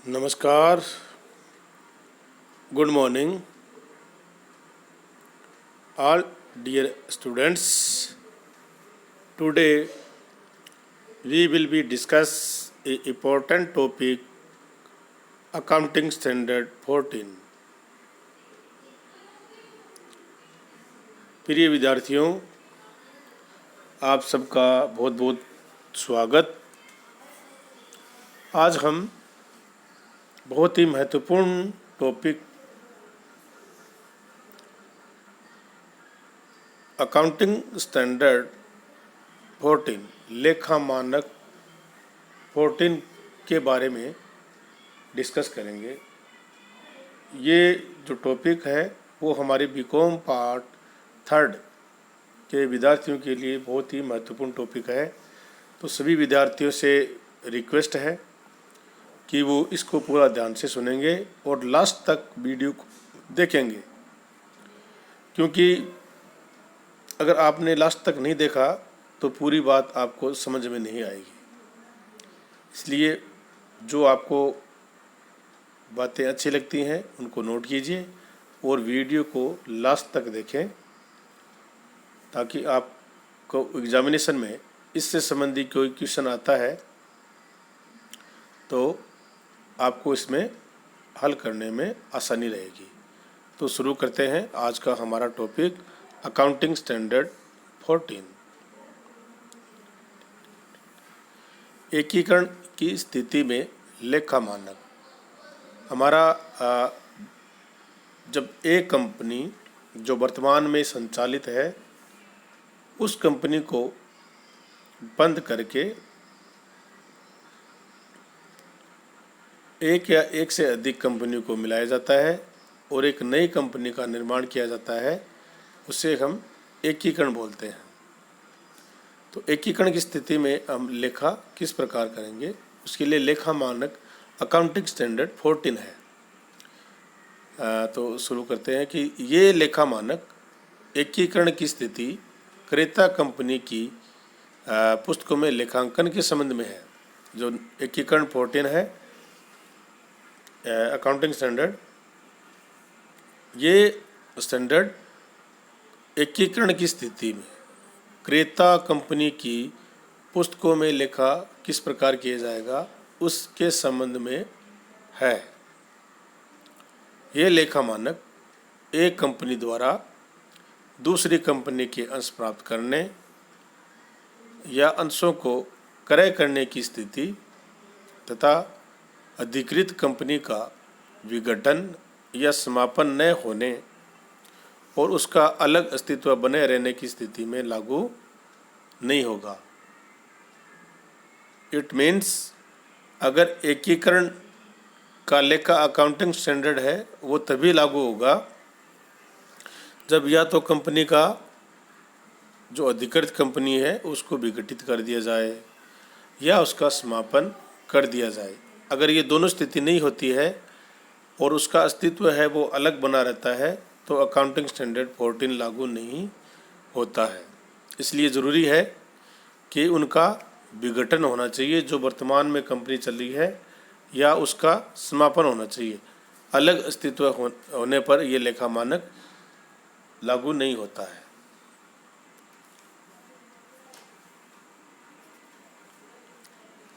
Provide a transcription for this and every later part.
नमस्कार, good morning, all dear students. Today we will be discuss a important topic, accounting standard 14. प्रिय विद्यार्थियों, आप सबका बहुत बहुत स्वागत। आज हम बहुत ही महत्वपूर्ण टॉपिक अकाउंटिंग स्टैंडर्ड 14 लेखा मानक 14 के बारे में डिस्कस करेंगे। ये जो टॉपिक है वो हमारे बीकॉम पार्ट 3 के विद्यार्थियों के लिए बहुत ही महत्वपूर्ण टॉपिक है। तो सभी विद्यार्थियों से रिक्वेस्ट है कि वो इसको पूरा ध्यान से सुनेंगे और लास्ट तक वीडियो को देखेंगे, क्योंकि अगर आपने लास्ट तक नहीं देखा तो पूरी बात आपको समझ में नहीं आएगी। इसलिए जो आपको बातें अच्छी लगती हैं उनको नोट कीजिए और वीडियो को लास्ट तक देखें, ताकि आपको एग्जामिनेशन में इससे संबंधी कोई क्वेश्चन आता है तो आपको इसमें हल करने में आसानी रहेगी। तो शुरू करते हैं आज का हमारा टॉपिक अकाउंटिंग स्टैंडर्ड 14। एकीकरण की स्थिति में लेखा मानक। हमारा जब एक कंपनी जो वर्तमान में संचालित है उस कंपनी को बंद करके एक या एक से अधिक कंपनी को मिलाया जाता है और एक नई कंपनी का निर्माण किया जाता है, उसे हम एकीकरण बोलते हैं। तो एकीकरण की स्थिति में हम लेखा किस प्रकार करेंगे, उसके लिए लेखा मानक अकाउंटिंग स्टैंडर्ड 14 है। तो शुरू करते हैं कि ये लेखा मानक एकीकरण की स्थिति क्रेता कंपनी की पुस्तकों में लेखांकन के संबंध में है। जो एकीकरण 14 है अकाउंटिंग स्टैंडर्ड, ये स्टैंडर्ड एकीकरण की स्थिति में क्रेता कंपनी की पुस्तकों में लेखा किस प्रकार किया जाएगा उसके संबंध में है। ये लेखा मानक एक कंपनी द्वारा दूसरी कंपनी के अंश प्राप्त करने या अंशों को क्रय करने की स्थिति तथा अधिकृत कंपनी का विघटन या समापन न होने और उसका अलग अस्तित्व बने रहने की स्थिति में लागू नहीं होगा। इट मीन्स अगर एकीकरण का लेखा अकाउंटिंग स्टैंडर्ड है वो तभी लागू होगा जब या तो कंपनी का जो अधिकृत कंपनी है उसको विघटित कर दिया जाए या उसका समापन कर दिया जाए। अगर ये दोनों स्थिति नहीं होती है और उसका अस्तित्व है वो अलग बना रहता है तो अकाउंटिंग स्टैंडर्ड 14 लागू नहीं होता है। इसलिए ज़रूरी है कि उनका विघटन होना चाहिए, जो वर्तमान में कंपनी चल रही है, या उसका समापन होना चाहिए। अलग अस्तित्व होने पर यह लेखा मानक लागू नहीं होता है।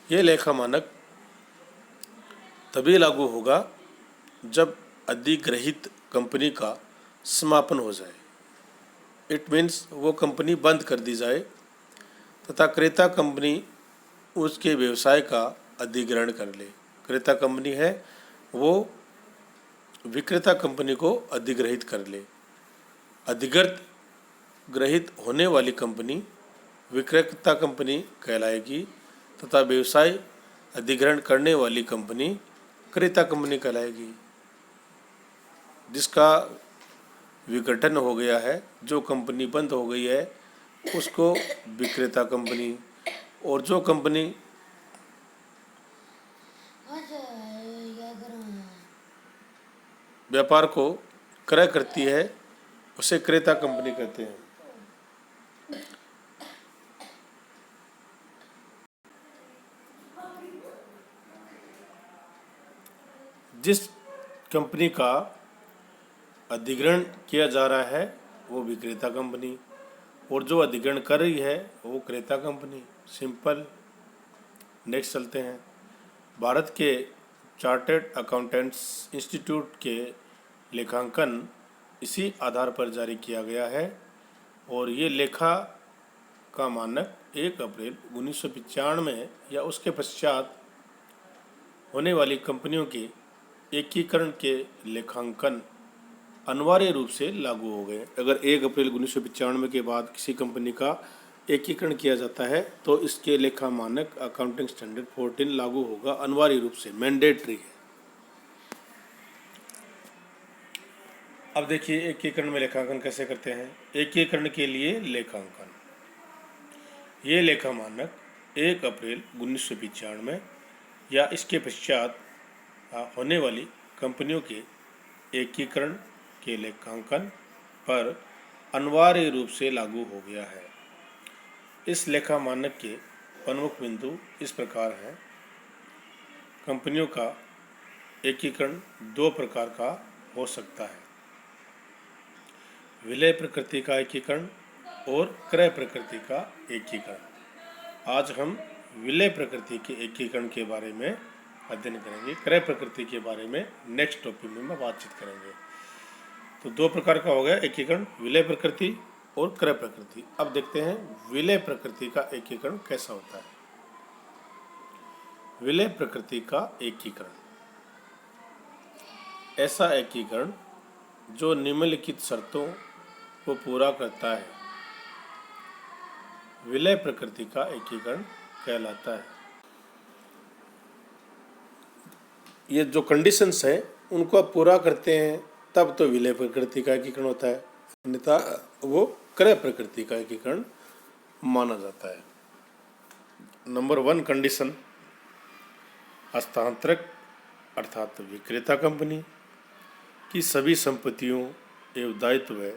ये लेखा मानक तभी लागू होगा जब अधिग्रहित कंपनी का समापन हो जाए। इट मीन्स वो कंपनी बंद कर दी जाए तथा क्रेता कंपनी उसके व्यवसाय का अधिग्रहण कर ले। क्रेता कंपनी है वो विक्रेता कंपनी को अधिग्रहित कर ले। अधिकृत ग्रहित होने वाली कंपनी विक्रेता कंपनी कहलाएगी तथा व्यवसाय अधिग्रहण करने वाली कंपनी क्रेता कंपनी कहलाएगी। जिसका विघटन हो गया है, जो कंपनी बंद हो गई है, उसको विक्रेता कंपनी, और जो कंपनी व्यापार को क्रय करती है उसे क्रेता कंपनी कहते हैं। जिस कंपनी का अधिग्रहण किया जा रहा है वो विक्रेता कंपनी, और जो अधिग्रहण कर रही है वो क्रेता कंपनी। सिंपल। नेक्स्ट चलते हैं। भारत के चार्टर्ड अकाउंटेंट्स इंस्टीट्यूट के लेखांकन इसी आधार पर जारी किया गया है, और ये लेखा का मानक 1 अप्रैल 1995 या उसके पश्चात होने वाली कंपनियों के एकीकरण के लेखांकन अनिवार्य रूप से लागू हो गए। अगर 1 अप्रैल 1995 के बाद किसी कंपनी का एकीकरण किया जाता है तो इसके लेखा मानक अकाउंटिंग स्टैंडर्ड 14 लागू होगा, अनिवार्य रूप से, मैंडेटरी है। अब देखिए एकीकरण में लेखांकन कैसे करते हैं। एकीकरण के लिए लेखांकन, ये लेखा मानक 1 अप्रैल 1995 या इसके पश्चात होने वाली कंपनियों के एकीकरण के लेखांकन पर अनिवार्य रूप से लागू हो गया है। इस लेखा मानक के प्रमुख बिंदु इस प्रकार हैं। कंपनियों का एकीकरण 2 प्रकार का हो सकता है, विलय प्रकृति का एकीकरण और क्रय प्रकृति का एकीकरण। आज हम विलय प्रकृति के एकीकरण के बारे में अध्ययन करेंगे। क्रय प्रकृति के बारे में नेक्स्ट टॉपिक में बातचीत करेंगे। तो 2 प्रकार का हो गया एकीकरण, विलय प्रकृति और क्रय प्रकृति। अब देखते हैं विलय प्रकृति का एकीकरण कैसा होता है। विलय प्रकृति का एकीकरण ऐसा एकीकरण जो निम्नलिखित शर्तों को पूरा करता है, विलय प्रकृति का एकीकरण कहलाता है। ये जो कंडीशंस है उनको आप पूरा करते हैं तब तो विलय प्रकृति का एकीकरण होता है, अन्यथा वो क्रय प्रकृति का एकीकरण माना जाता है। नंबर 1 कंडीशन, हस्तांतरक अर्थात विक्रेता कंपनी की सभी संपत्तियों एवं दायित्व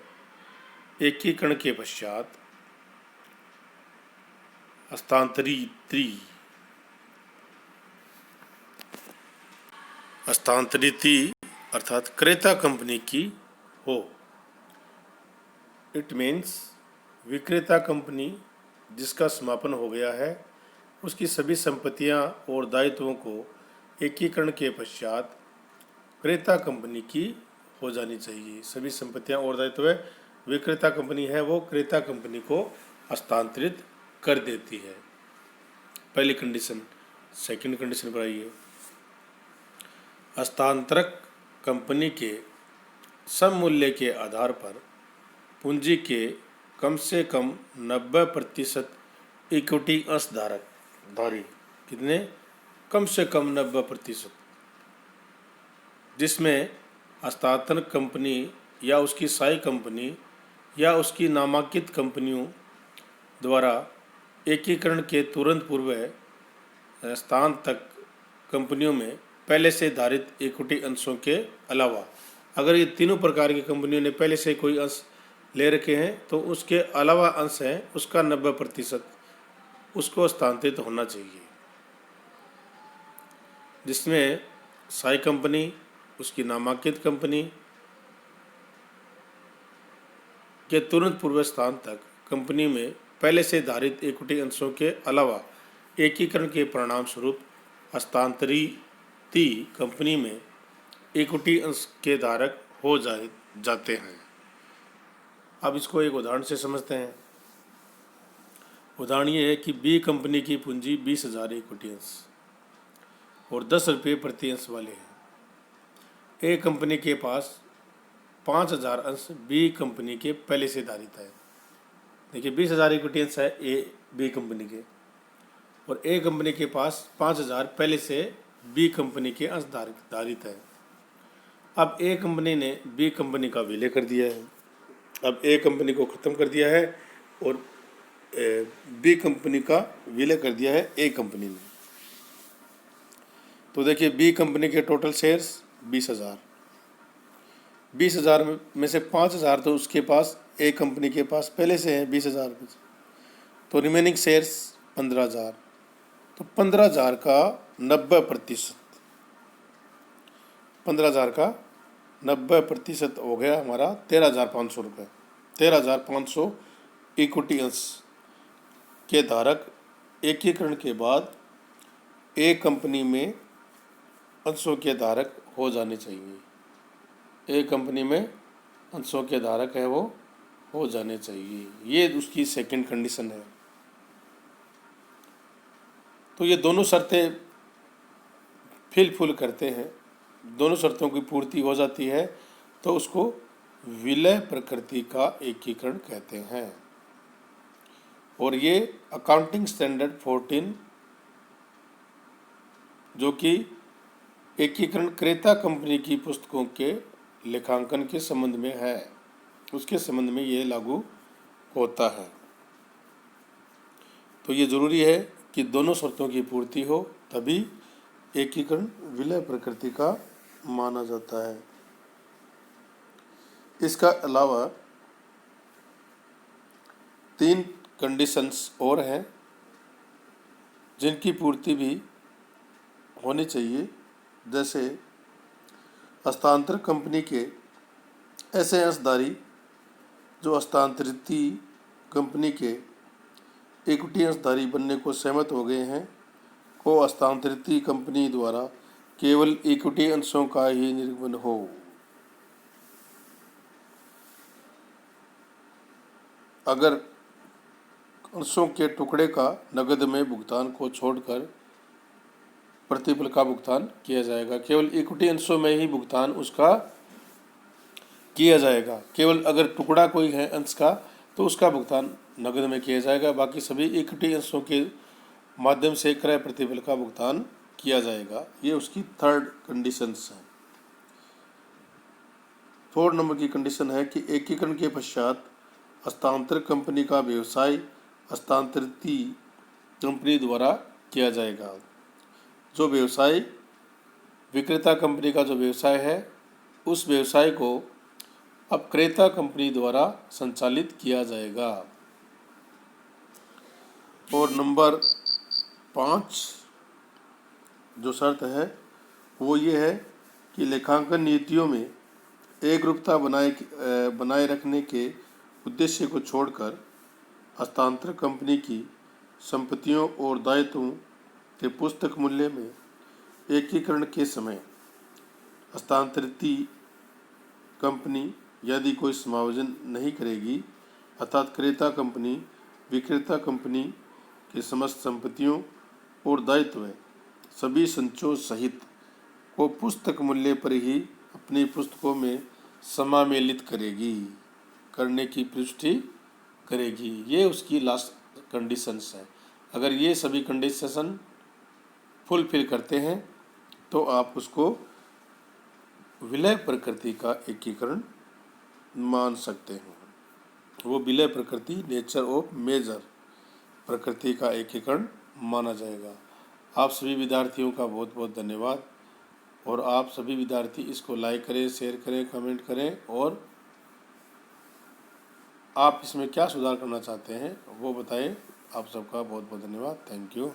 एकीकरण के पश्चात हस्तांतरित अर्थात क्रेता कंपनी की हो। इट मीन्स विक्रेता कंपनी जिसका समापन हो गया है उसकी सभी संपत्तियां और दायित्वों को एकीकरण के पश्चात क्रेता कंपनी की हो जानी चाहिए। सभी संपत्तियां और दायित्व विक्रेता कंपनी है वो क्रेता कंपनी को हस्तांतरित कर देती है। पहली कंडीशन। सेकंड कंडीशन पर आइए। हस्तांतरक कंपनी के सममूल्य के आधार पर पूंजी के कम से कम 90% इक्विटी अंशधारी, कितने? कम से कम 90%, जिसमें हस्तांतरण कंपनी या उसकी सहायक कंपनी या उसकी नामांकित कंपनियों द्वारा एकीकरण के तुरंत पूर्व स्थान तक कंपनियों में पहले से धारित इक्विटी अंशों के अलावा, अगर ये तीनों प्रकार की कंपनियों ने पहले से कोई अंश ले रखे हैं तो उसके अलावा अंश है उसका 90% उसको हस्तांतरित होना चाहिए, जिसमें सहायक कंपनी, उसकी नामांकित कंपनी के तुरंत पूर्व स्थान तक कंपनी में पहले से धारित इक्विटी अंशों के अलावा एकीकरण के परिणाम स्वरूप हस्तांतरित कंपनी में इक्विटी अंश के धारक हो जाते हैं। अब इसको एक उदाहरण से समझते हैं। उदाहरण ये है कि बी कंपनी की पूंजी 20,000 इक्विटी अंश और 10 रुपये प्रति अंश वाले हैं। ए कंपनी के पास 5,000 अंश बी कंपनी के पहले से धारित है। देखिए 20,000 इक्विटी अंश है ए बी कंपनी के, और ए कंपनी के पास 5,000 पहले से बी कंपनी के अंश धारित है। अब ए कंपनी ने बी कंपनी का विलय कर दिया है। अब ए कंपनी को ख़त्म कर दिया है और बी कंपनी का विलय कर दिया है ए कंपनी ने। तो देखिए बी कंपनी के टोटल शेयर्स 20,000, 20,000 में से 5,000 तो उसके पास ए कंपनी के पास पहले से हैं 20,000, तो रिमेनिंग शेयर्स 15,000। तो 15,000 का 90%, 15,000 का 90% हो गया हमारा 13,500 रुपये। 13,500 इक्विटी अंश के धारक एकीकरण के बाद एक कंपनी में अंशों के धारक हो जाने चाहिए। एक कंपनी में अंशों के धारक है वो हो जाने चाहिए। ये उसकी सेकंड कंडीशन है। तो ये दोनों शर्तें फिल करते हैं, दोनों शर्तों की पूर्ति हो जाती है तो उसको विलय प्रकृति का एकीकरण कहते हैं। और ये अकाउंटिंग स्टैंडर्ड 14 जो कि एकीकरण क्रेता कंपनी की पुस्तकों के लेखांकन के संबंध में है, उसके संबंध में ये लागू होता है। तो ये जरूरी है कि दोनों शर्तों की पूर्ति हो तभी एकीकरण विलय प्रकृति का माना जाता है। इसका अलावा 3 कंडीशंस और हैं जिनकी पूर्ति भी होनी चाहिए। जैसे हस्तांतरण कंपनी के ऐसे अंशधारी जो हस्तांतरित कंपनी के इक्विटी अंशधारी बनने को सहमत हो गए हैं को हस्तांतरित कंपनी द्वारा केवल इक्विटी अंशों का ही निर्गमन हो। अगर अंशों के टुकड़े का नकद में भुगतान को छोड़कर प्रतिफल का भुगतान किया जाएगा। केवल इक्विटी अंशों में ही भुगतान उसका किया जाएगा। केवल अगर टुकड़ा कोई है अंश का तो उसका भुगतान नकद में किया जाएगा। बाकी सभी इक्विटी अंशों के माध्यम से क्रय प्रतिफल का भुगतान किया जाएगा। ये उसकी थर्ड कंडीशंस है। 4 नंबर की कंडीशन है कि एकीकरण के पश्चात हस्तांतरण कंपनी का व्यवसाय हस्तांतरित कंपनी द्वारा किया जाएगा। जो व्यवसाय विक्रेता कंपनी का जो व्यवसाय है उस व्यवसाय को अब क्रेता कंपनी द्वारा संचालित किया जाएगा। और नंबर 5 जो शर्त है वो ये है कि लेखांकन नीतियों में एकरूपता बनाए रखने के उद्देश्य को छोड़कर हस्तांतरण कंपनी की संपत्तियों और दायित्वों के पुस्तक मूल्य में एकीकरण के समय हस्तांतरित कंपनी यदि कोई समायोजन नहीं करेगी अर्थात क्रेता कंपनी विक्रेता कंपनी के समस्त संपत्तियों और दायित्व सभी संचय सहित को पुस्तक मूल्य पर ही अपनी पुस्तकों में समामेलित करने की पुष्टि करेगी। ये उसकी लास्ट कंडीशंस है। अगर ये सभी कंडीशन फुलफिल करते हैं तो आप उसको विलय प्रकृति का एकीकरण मान सकते हैं। वो विलय प्रकृति नेचर ऑफ मेजर प्रकृति का एकीकरण माना जाएगा। आप सभी विद्यार्थियों का बहुत बहुत धन्यवाद। और आप सभी विद्यार्थी इसको लाइक करें, शेयर करें, कमेंट करें और आप इसमें क्या सुधार करना चाहते हैं वो बताएं। आप सबका बहुत बहुत धन्यवाद। Thank you.